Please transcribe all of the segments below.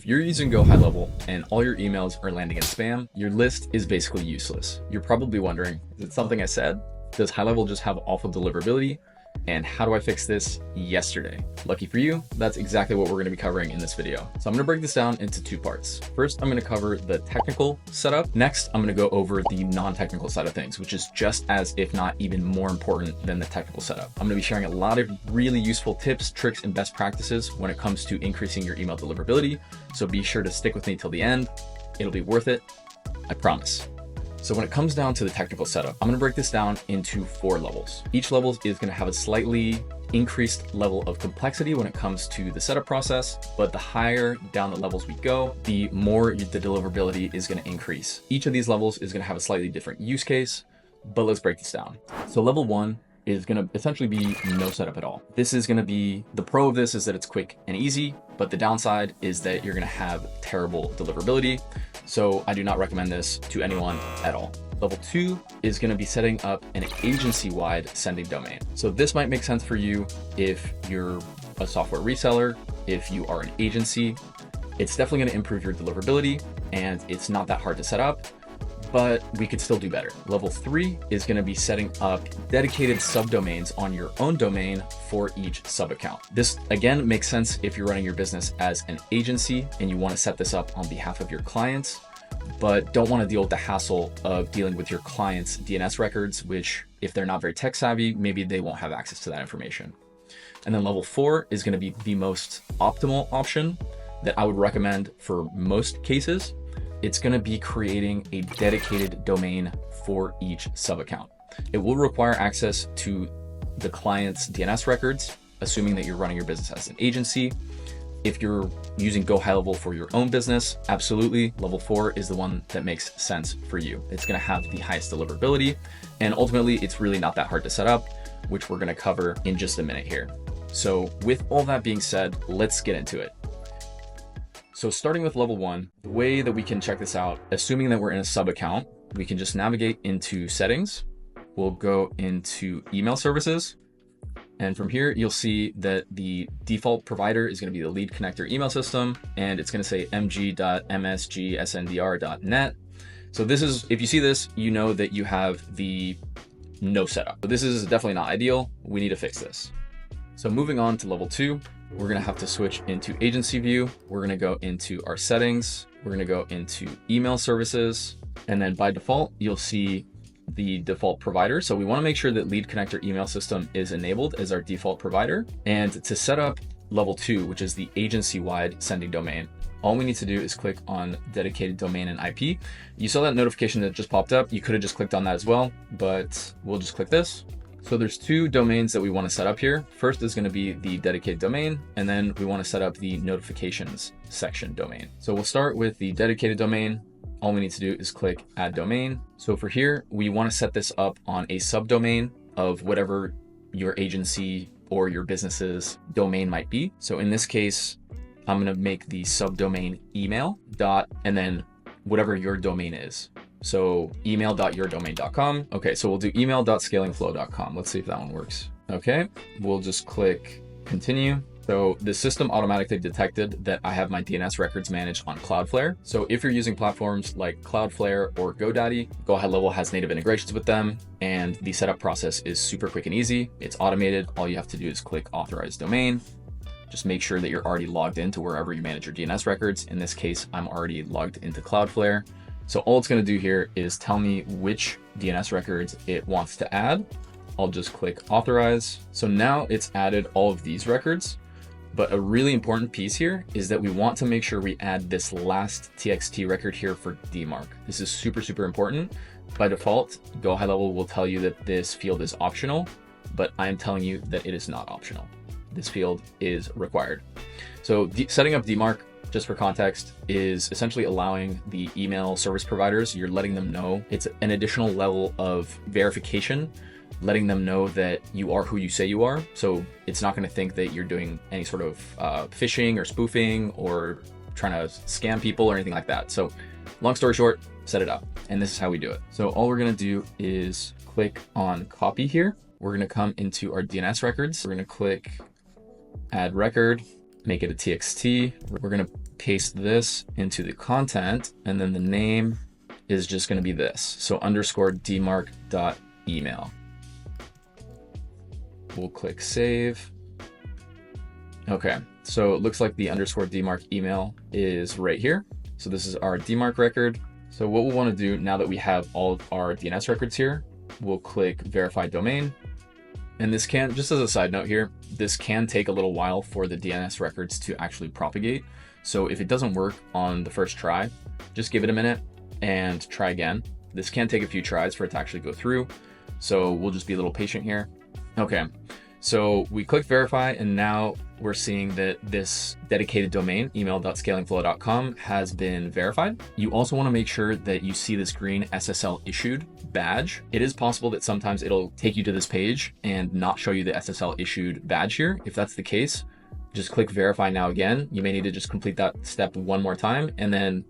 If you're using GoHighLevel and all your emails are landing in spam, your list is basically useless. You're probably wondering, is it something I said? Does HighLevel just have awful deliverability? And how do I fix this yesterday? Lucky for you, that's exactly what we're going to be covering in this video. So I'm going to break this down into two parts. First, I'm going to cover the technical setup. Next, I'm going to go over the non-technical side of things, which is just as, if not even more important than the technical setup. I'm going to be sharing a lot of really useful tips, tricks, and best practices when it comes to increasing your email deliverability. So be sure to stick with me till the end. It'll be worth it. I promise. So when it comes down to the technical setup, I'm going to break this down into 4 levels. Each level is going to have a slightly increased level of complexity when it comes to the setup process, but the higher down the levels we go, the more the deliverability is going to increase. Each of these levels is going to have a slightly different use case, but let's break this down. So level 1 is going to essentially be no setup at all. This is going to be, the pro of this is that it's quick and easy, but the downside is that you're going to have terrible deliverability. So I do not recommend this to anyone at all. Level 2 is going to be setting up an agency-wide sending domain. So this might make sense for you if you're a software reseller, if you are an agency. It's definitely going to improve your deliverability and it's not that hard to set up, but we could still do better. Level 3 is going to be setting up dedicated subdomains on your own domain for each sub account. This again makes sense if you're running your business as an agency and you want to set this up on behalf of your clients, but don't want to deal with the hassle of dealing with your clients' DNS records, which if they're not very tech savvy, maybe they won't have access to that information. And then level 4 is going to be the most optimal option that I would recommend for most cases. It's going to be creating a dedicated domain for each sub account. It will require access to the client's DNS records, assuming that you're running your business as an agency. If you're using GoHighLevel for your own business, absolutely, level 4 is the one that makes sense for you. It's going to have the highest deliverability, and ultimately it's really not that hard to set up, which we're going to cover in just a minute here. So with all that being said, let's get into it. So starting with level 1, the way that we can check this out, assuming that we're in a sub account, we can just navigate into settings. We'll go into email services. And from here, you'll see that the default provider is going to be the lead connector email system. And it's going to say mg.msgsndr.net. So this is, if you see this, you know that you have the no setup. But this is definitely not ideal. We need to fix this. So moving on to level 2, we're going to have to switch into agency view. We're going to go into our settings. We're going to go into email services. And then by default, you'll see the default provider. So we want to make sure that lead connector email system is enabled as our default provider. And to set up level 2, which is the agency-wide sending domain, all we need to do is click on dedicated domain and IP. You saw that notification that just popped up. You could have just clicked on that as well, but we'll just click this. So there's 2 domains that we want to set up here. First is going to be the dedicated domain, and then we want to set up the notifications section domain. So we'll start with the dedicated domain. All we need to do is click add domain. So for here, we want to set this up on a subdomain of whatever your agency or your business's domain might be. So in this case, I'm going to make the subdomain email dot, and then whatever your domain is. So email.yourdomain.com. Okay, so we'll do email.scalingflow.com. Let's see if that one works. Okay, we'll just click continue. So the system automatically detected that I have my DNS records managed on Cloudflare. So if you're using platforms like Cloudflare or GoDaddy, GoHighLevel has native integrations with them, and the setup process is super quick and easy. It's automated. All you have to do is click authorize domain. Just make sure that you're already logged into wherever you manage your DNS records. In this case, I'm already logged into Cloudflare. So all it's going to do here is tell me which DNS records it wants to add. I'll just click authorize. So now it's added all of these records. But a really important piece here is that we want to make sure we add this last TXT record here for DMARC. This is super, super important. By default, GoHighLevel will tell you that this field is optional, but I am telling you that it is not optional. This field is required. So setting up DMARC, just for context, is essentially allowing the email service providers, you're letting them know it's an additional level of verification, letting them know that you are who you say you are. So it's not going to think that you're doing any sort of phishing or spoofing or trying to scam people or anything like that. So long story short, set it up. And this is how we do it. So all we're going to do is click on copy here. We're going to come into our DNS records. We're going to click add record, make it a TXT. We're going to paste this into the content, and then the name is just going to be this. So _DMARC.email. We'll click save. Okay, so it looks like the _DMARC email is right here. So this is our DMARC record. So what we'll want to do now that we have all of our DNS records here, we'll click verify domain. And this can, just as a side note here, this can take a little while for the DNS records to actually propagate. So if it doesn't work on the first try, just give it a minute and try again. This can take a few tries for it to actually go through. So we'll just be a little patient here. Okay, so we click verify, and now we're seeing that this dedicated domain, email.scalingflow.com, has been verified. You also want to make sure that you see this green SSL issued badge. It is possible that sometimes it'll take you to this page and not show you the SSL issued badge here. If that's the case, just click verify now again. You may need to just complete that step one more time, and then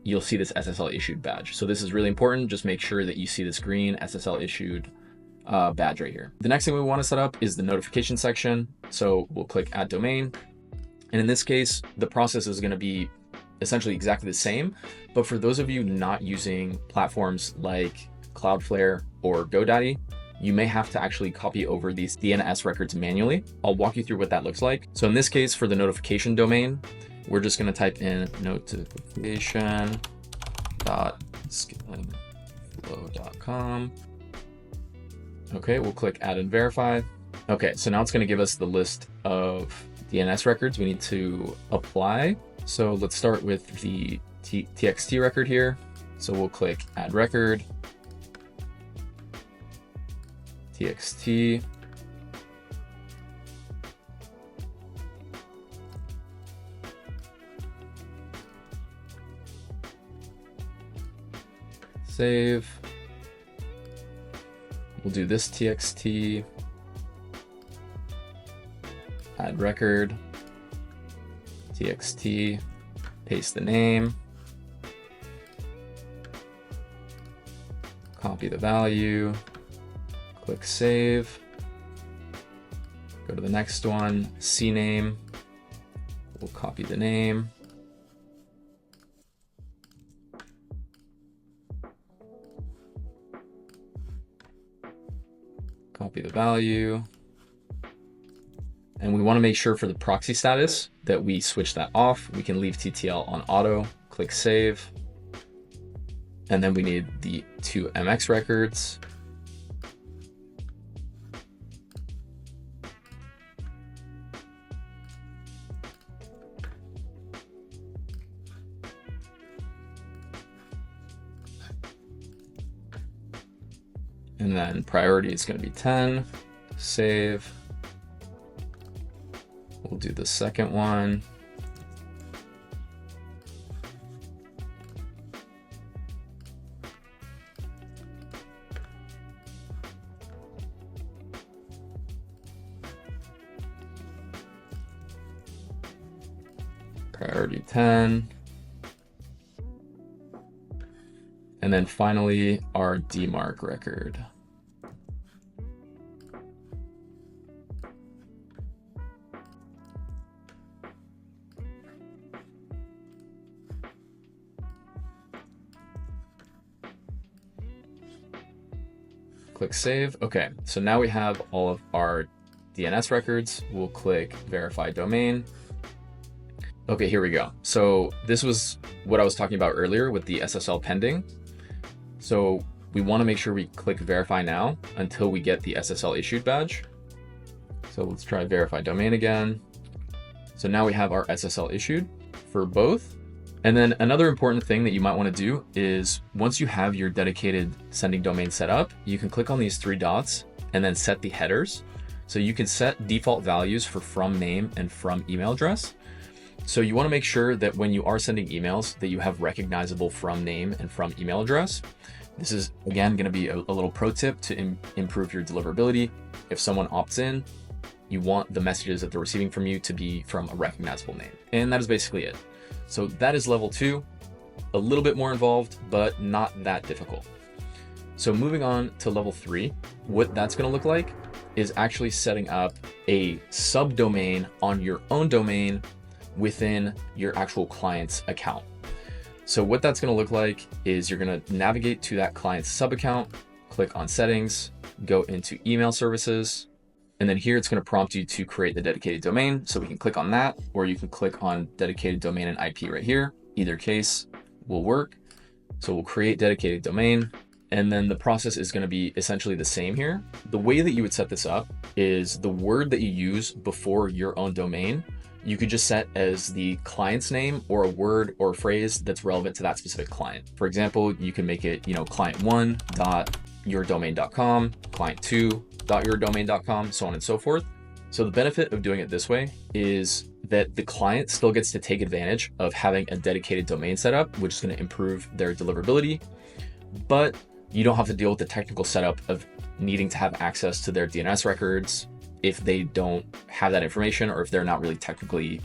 you'll see this SSL issued badge. So this is really important. Just make sure that you see this green SSL issued badge right here. The next thing we want to set up is the notification section. So we'll click add domain. And in this case, the process is going to be essentially exactly the same. But for those of you not using platforms like Cloudflare or GoDaddy, you may have to actually copy over these DNS records manually. I'll walk you through what that looks like. So in this case, for the notification domain, we're just going to type in notification.scalingflow.com. Okay, we'll click add and verify. Okay, so now it's going to give us the list of DNS records we need to apply. So let's start with the TXT record here. So we'll click add record, TXT. Save. We'll do this TXT, add record, TXT, paste the name, copy the value, click save, go to the next one, CNAME, we'll copy the name, copy the value, and we want to make sure for the proxy status that we switch that off. We can leave TTL on auto, click save, and then we need the 2 MX records. And then priority is going to be 10, save. We'll do the second one. Priority 10. And then finally, our DMARC record. Click save. Okay, so now we have all of our DNS records. We'll click verify domain. Okay, here we go. So this was what I was talking about earlier with the SSL pending. So we want to make sure we click verify now until we get the SSL issued badge. So let's try verify domain again. So now we have our SSL issued for both. And then another important thing that you might want to do is once you have your dedicated sending domain set up, you can click on these 3 dots and then set the headers. So you can set default values for from name and from email address. So you want to make sure that when you are sending emails that you have recognizable from name and from email address. This is again going to be a little pro tip to improve your deliverability. If someone opts in, you want the messages that they're receiving from you to be from a recognizable name. And that is basically it. So that is level 2, a little bit more involved, but not that difficult. So moving on to level 3, what that's going to look like is actually setting up a subdomain on your own domain within your actual client's account. So what that's going to look like is you're going to navigate to that client's sub account, click on settings, go into email services, and then here it's going to prompt you to create the dedicated domain. So we can click on that, or you can click on dedicated domain and IP right here. Either case will work. So we'll create dedicated domain, and then the process is going to be essentially the same here. The way that you would set this up is the word that you use before your own domain, you could just set as the client's name or a word or a phrase that's relevant to that specific client. For example, you can make it, client1.yourdomain.com, client2.yourdomain.com, so on and so forth. So the benefit of doing it this way is that the client still gets to take advantage of having a dedicated domain setup, which is going to improve their deliverability, but you don't have to deal with the technical setup of needing to have access to their DNS records if they don't have that information or if they're not really technically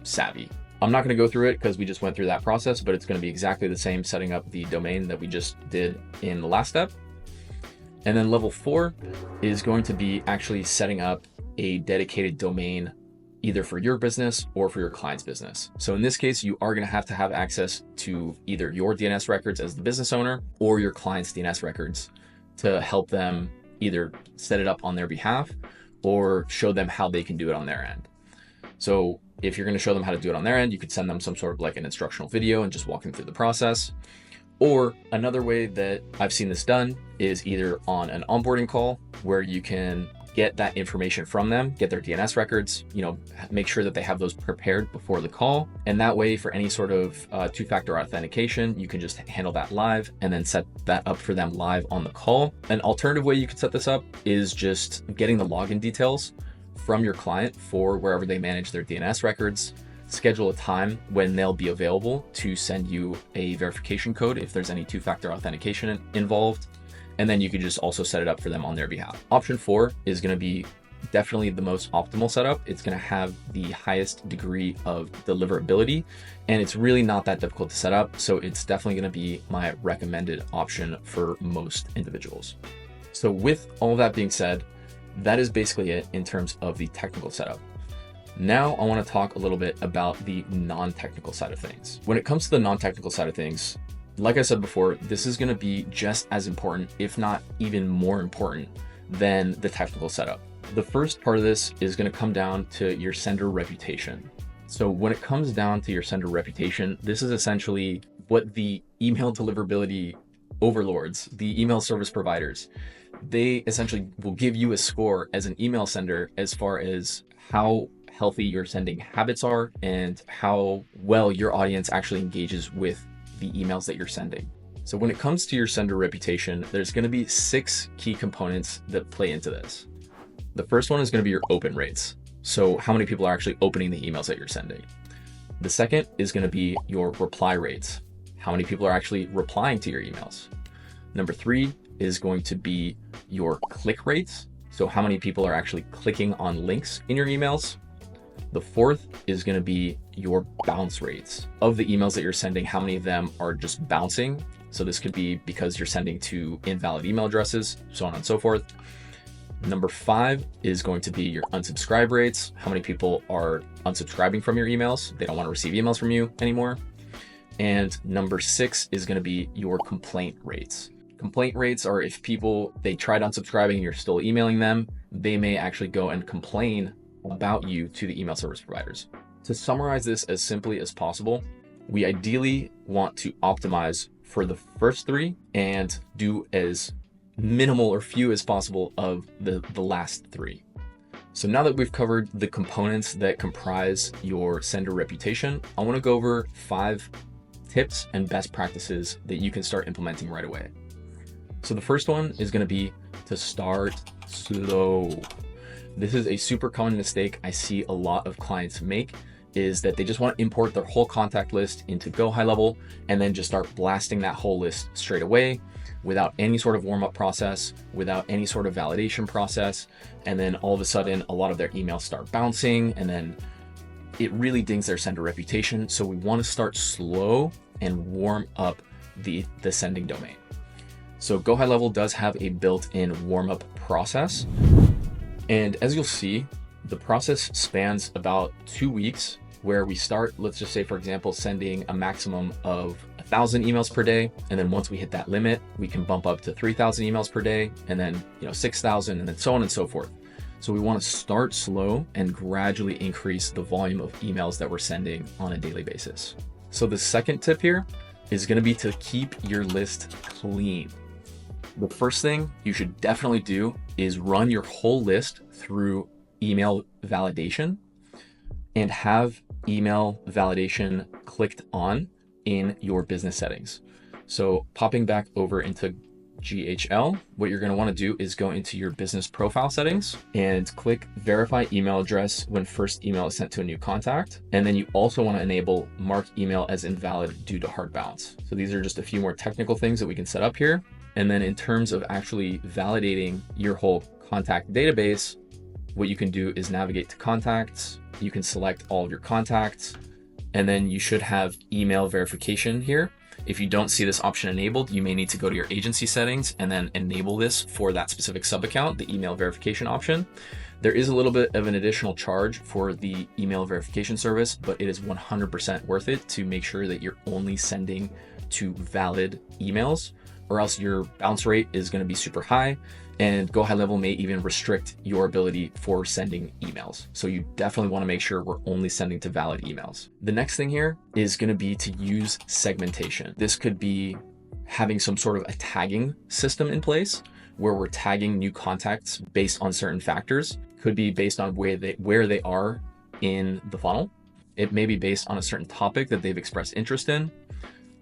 savvy. I'm not going to go through it because we just went through that process, but it's going to be exactly the same setting up the domain that we just did in the last step. And then level 4 is going to be actually setting up a dedicated domain either for your business or for your client's business. So in this case, you are going to have access to either your DNS records as the business owner or your client's DNS records to help them either set it up on their behalf or show them how they can do it on their end. So if you're going to show them how to do it on their end, you could send them some sort of like an instructional video and just walk them through the process. Or another way that I've seen this done is either on an onboarding call where you can get that information from them, get their DNS records, make sure that they have those prepared before the call. And that way, for any sort of two-factor authentication, you can just handle that live and then set that up for them live on the call. An alternative way you could set this up is just getting the login details from your client for wherever they manage their DNS records, schedule a time when they'll be available to send you a verification code if there's any two-factor authentication involved. And then you could just also set it up for them on their behalf. Option 4 is going to be definitely the most optimal setup. It's going to have the highest degree of deliverability, and it's really not that difficult to set up. So it's definitely going to be my recommended option for most individuals. So with all that being said, that is basically it in terms of the technical setup. Now I want to talk a little bit about the non-technical side of things. When it comes to the non-technical side of things, like I said before, this is going to be just as important, if not even more important than the technical setup. The first part of this is going to come down to your sender reputation. So when it comes down to your sender reputation, this is essentially what the email deliverability overlords, the email service providers, they essentially will give you a score as an email sender as far as how healthy your sending habits are and how well your audience actually engages with the emails that you're sending. So when it comes to your sender reputation, there's going to be 6 key components that play into this. The first one is going to be your open rates. So how many people are actually opening the emails that you're sending. The second is going to be your reply rates. How many people are actually replying to your emails. Number 3 is going to be your click rates. So how many people are actually clicking on links in your emails. The 4th is going to be your bounce rates. Of the emails that you're sending, how many of them are just bouncing? So this could be because you're sending to invalid email addresses, so on and so forth. Number 5 is going to be your unsubscribe rates. How many people are unsubscribing from your emails? They don't want to receive emails from you anymore. And number 6 is going to be your complaint rates. Complaint rates are if they tried unsubscribing and you're still emailing them, they may actually go and complain about you to the email service providers. To summarize this as simply as possible, we ideally want to optimize for the first 3 and do as minimal or few as possible of the last 3. So now that we've covered the components that comprise your sender reputation, I want to go over 5 tips and best practices that you can start implementing right away. So the first one is going to be to start slow. This is a super common mistake I see a lot of clients make, is that they just want to import their whole contact list into GoHighLevel and then just start blasting that whole list straight away without any sort of warm-up process, without any sort of validation process. And then all of a sudden, a lot of their emails start bouncing and then it really dings their sender reputation. So we want to start slow and warm up the sending domain. So GoHighLevel does have a built-in warm-up process. And as you'll see, the process spans about 2 weeks where we start, let's just say, for example, sending a maximum of 1,000 emails per day. And then once we hit that limit, we can bump up to 3,000 emails per day, and then 6,000, and then so on and so forth. So we want to start slow and gradually increase the volume of emails that we're sending on a daily basis. So the second tip here is going to be to keep your list clean. The first thing you should definitely do is run your whole list through email validation and have email validation clicked on in your business settings. So popping back over into GHL, what you're going to want to do is go into your business profile settings and click verify email address when first email is sent to a new contact. And then you also want to enable mark email as invalid due to hard bounce. So these are just a few more technical things that we can set up here. And then in terms of actually validating your whole contact database, what you can do is navigate to contacts. You can select all of your contacts, and then you should have email verification here. If you don't see this option enabled, you may need to go to your agency settings and then enable this for that specific sub account, the email verification option. There is a little bit of an additional charge for the email verification service, but it is 100% worth it to make sure that you're only sending to valid emails, or else your bounce rate is going to be super high, and GoHighLevel may even restrict your ability for sending emails. So you definitely want to make sure we're only sending to valid emails. The next thing here is going to be to use segmentation. This could be having some sort of a tagging system in place where we're tagging new contacts based on certain factors. Could be based on where they are in the funnel. It may be based on a certain topic that they've expressed interest in.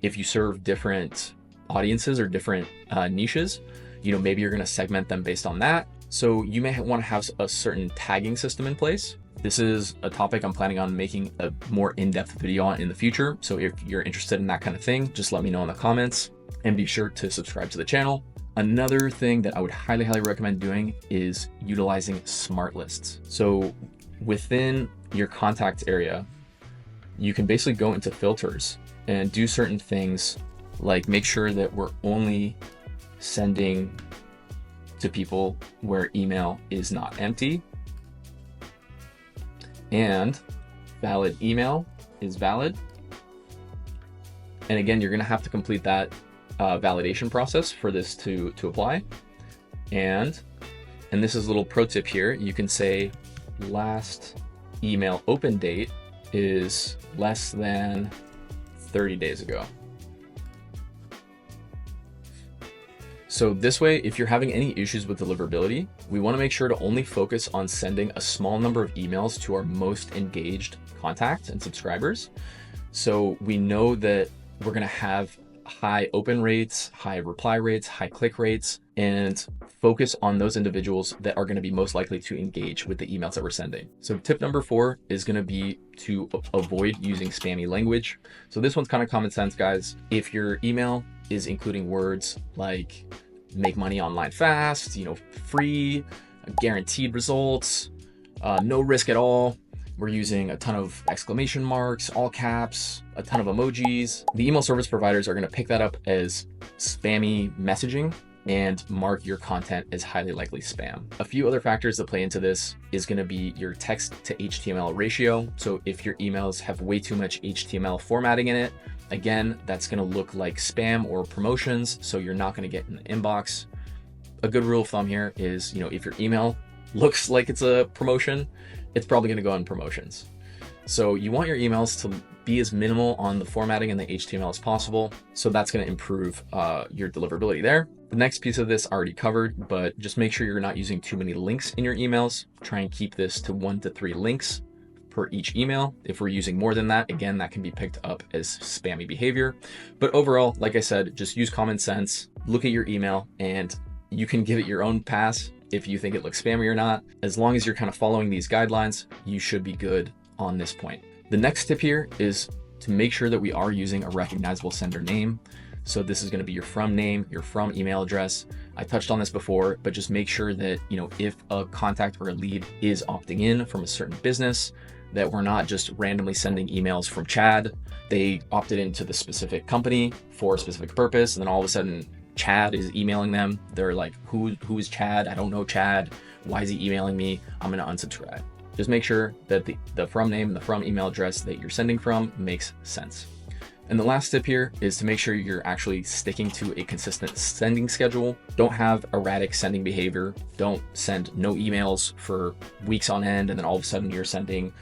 If you serve different audiences or different niches, maybe you're going to segment them based on that. So you may want to have a certain tagging system in place. This is a topic I'm planning on making a more in-depth video on in the future. So if you're interested in that kind of thing, just let me know in the comments, and be sure to subscribe to the channel. Another thing that I would highly recommend doing is utilizing smart lists. So within your contacts area, you can basically go into filters and do certain things, like make sure that we're only sending to people where email is not empty, and valid email is valid. And again, you're going to have to complete that validation process for this to apply. And this is a little pro tip here. You can say last email open date is less than 30 days ago. So this way, if you're having any issues with deliverability, we want to make sure to only focus on sending a small number of emails to our most engaged contacts and subscribers. So we know that we're going to have high open rates, high reply rates, high click rates, and focus on those individuals that are going to be most likely to engage with the emails that we're sending. So tip number 4 is going to be to avoid using spammy language. So this one's kind of common sense, guys. If your email is including words like make money online fast, free, guaranteed results, no risk at all, we're using a ton of exclamation marks, all caps, a ton of emojis, the email service providers are going to pick that up as spammy messaging and mark your content as highly likely spam. A few other factors that play into this is going to be your text to HTML ratio. So if your emails have way too much HTML formatting in it, again, that's going to look like spam or promotions, so you're not going to get in the inbox. A good rule of thumb here is, if your email looks like it's a promotion, it's probably going to go in promotions. So you want your emails to be as minimal on the formatting and the HTML as possible. So that's going to improve your deliverability there. The next piece of this I already covered, but just make sure you're not using too many links in your emails. Try and keep this to 1 to 3 links per each email. If we're using more than that, again, that can be picked up as spammy behavior. But overall, like I said, just use common sense, look at your email, and you can give it your own pass if you think it looks spammy or not. As long as you're kind of following these guidelines, you should be good on this point. The next tip here is to make sure that we are using a recognizable sender name. So this is going to be your from name, your from email address. I touched on this before, but just make sure that, if a contact or a lead is opting in from a certain business, that we're not just randomly sending emails from Chad. They opted into the specific company for a specific purpose, and then all of a sudden Chad is emailing them. They're like, who is Chad? I don't know Chad. Why is he emailing me? I'm going to unsubscribe. Just make sure that the from name and the from email address that you're sending from makes sense. And the last tip here is to make sure you're actually sticking to a consistent sending schedule. Don't have erratic sending behavior. Don't send no emails for weeks on end and then all of a sudden you're sending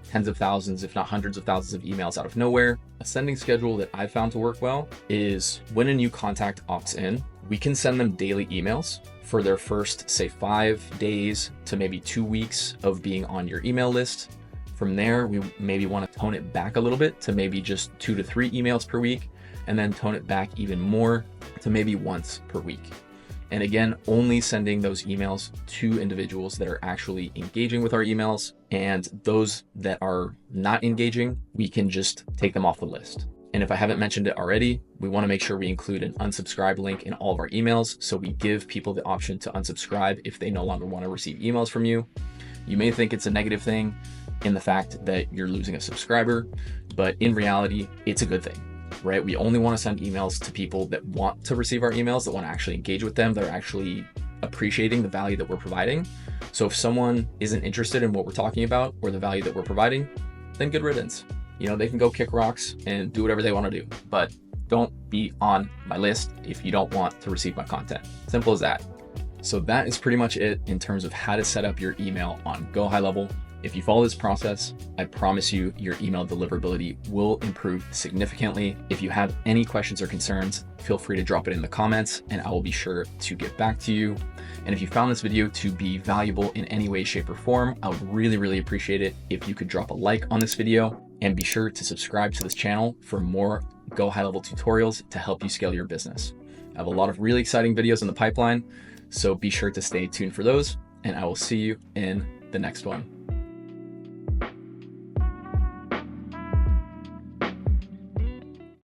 tens of thousands, if not hundreds of thousands of emails out of nowhere. A sending schedule that I found to work well is when a new contact opts in, we can send them daily emails for their first, say, 5 days to maybe 2 weeks of being on your email list. From there, we maybe want to tone it back a little bit to maybe just 2 to 3 emails per week, and then tone it back even more to maybe once per week. And again, only sending those emails to individuals that are actually engaging with our emails, and those that are not engaging, we can just take them off the list. And if I haven't mentioned it already, we want to make sure we include an unsubscribe link in all of our emails. So we give people the option to unsubscribe if they no longer want to receive emails from you. You may think it's a negative thing in the fact that you're losing a subscriber, but in reality, it's a good thing, right? We only want to send emails to people that want to receive our emails, that want to actually engage with them, that are actually appreciating the value that we're providing. So if someone isn't interested in what we're talking about or the value that we're providing, then good riddance. You know, they can go kick rocks and do whatever they want to do, but don't be on my list if you don't want to receive my content. Simple as that. So that is pretty much it in terms of how to set up your email on GoHighLevel. If you follow this process, I promise you your email deliverability will improve significantly. If you have any questions or concerns, feel free to drop it in the comments and I will be sure to get back to you. And if you found this video to be valuable in any way, shape, or form, I would really appreciate it if you could drop a like on this video and be sure to subscribe to this channel for more GoHighLevel tutorials to help you scale your business. I have a lot of really exciting videos in the pipeline, so be sure to stay tuned for those, and I will see you in the next one.